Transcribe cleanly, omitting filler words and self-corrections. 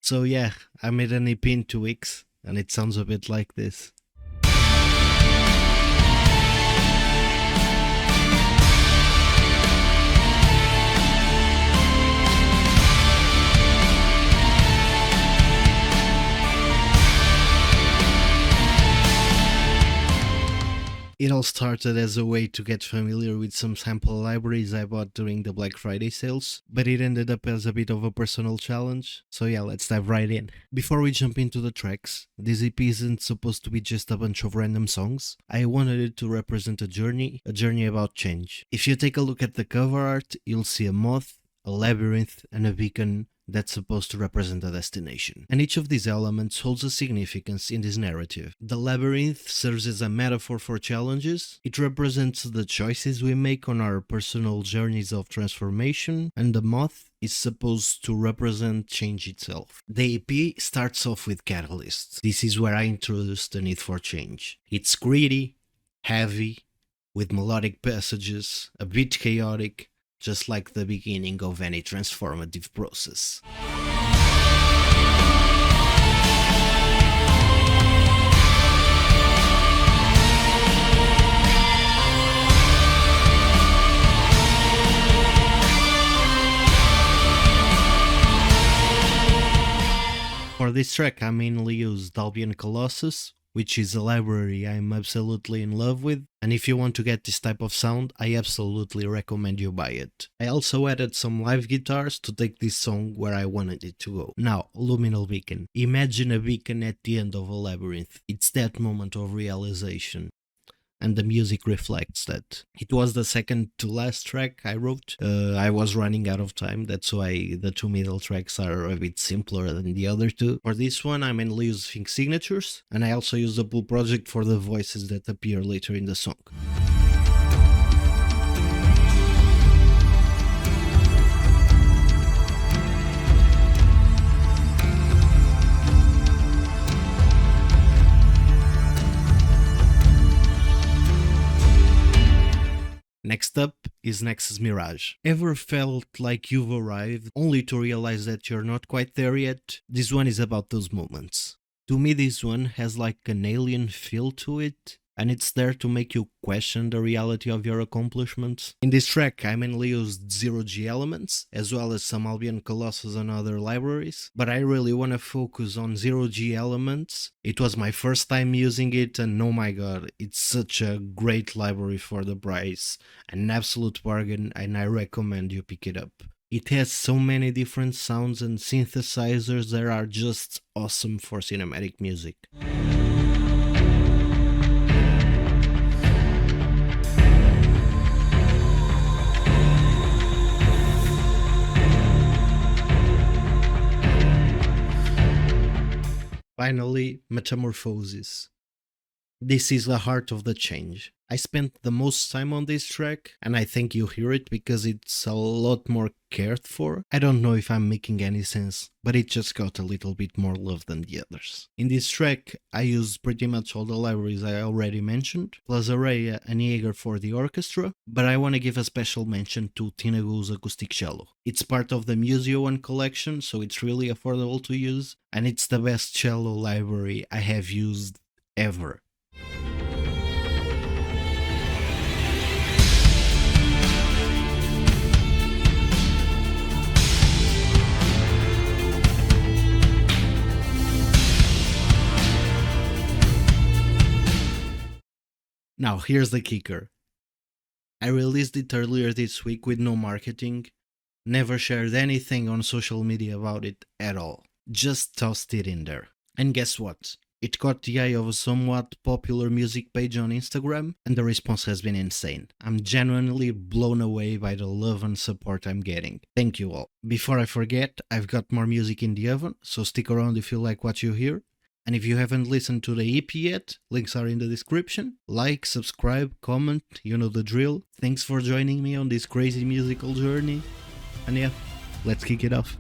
So yeah, I made an EP in 2 weeks, and it sounds a bit like this. It all started as a way to get familiar with some sample libraries I bought during the Black Friday sales, but it ended up as a bit of a personal challenge, so yeah, let's dive right in. Before we jump into the tracks, this EP isn't supposed to be just a bunch of random songs. I wanted it to represent a journey about change. If you take a look at the cover art, you'll see a moth, a labyrinth, and a beacon that's supposed to represent a destination. And each of these elements holds a significance in this narrative. The labyrinth serves as a metaphor for challenges. It represents the choices we make on our personal journeys of transformation, and the moth is supposed to represent change itself. The EP starts off with Catalyst. This is where I introduced the need for change. It's gritty, heavy, with melodic passages, a bit chaotic, just like the beginning of any transformative process. For this track I mainly used Albion Colossus, which is a library I'm absolutely in love with, and if you want to get this type of sound, I absolutely recommend you buy it. I also added some live guitars to take this song where I wanted it to go. Now, Luminal Beacon. Imagine a beacon at the end of a labyrinth. It's that moment of realization, and the music reflects that. It was the second to last track I wrote. I was running out of time, that's why the two middle tracks are a bit simpler than the other two. For this one I mainly use Fink signatures, and I also use the Pool project for the voices that appear later in the song. Next up is Nexus Mirage. Ever felt like you've arrived only to realize that you're not quite there yet? This one is about those moments. To me, this one has like an alien feel to it, and it's there to make you question the reality of your accomplishments. In this track I mainly used 0G elements, as well as some Albion Colossus and other libraries, but I really want to focus on 0G elements. It was my first time using it, and oh my god, it's such a great library for the price, an absolute bargain, and I recommend you pick it up. It has so many different sounds and synthesizers that are just awesome for cinematic music. Finally, Metamorphosis. This is the heart of the change. I spent the most time on this track, and I think you hear it because it's a lot more cared for. I don't know if I'm making any sense, but it just got a little bit more love than the others. In this track, I used pretty much all the libraries I already mentioned, plus Areia and Jaeger for the orchestra, but I want to give a special mention to Tinagu's Acoustic Cello. It's part of the Museo One collection, so it's really affordable to use, and it's the best cello library I have used ever. Now here's the kicker. I released it earlier this week with no marketing, never shared anything on social media about it at all, just tossed it in there. And guess what? It caught the eye of a somewhat popular music page on Instagram, and the response has been insane. I'm genuinely blown away by the love and support I'm getting. Thank you all. Before I forget, I've got more music in the oven, so stick around if you like what you hear. And if you haven't listened to the EP yet, links are in the description. Like, subscribe, comment, you know the drill. Thanks for joining me on this crazy musical journey. And yeah, let's kick it off.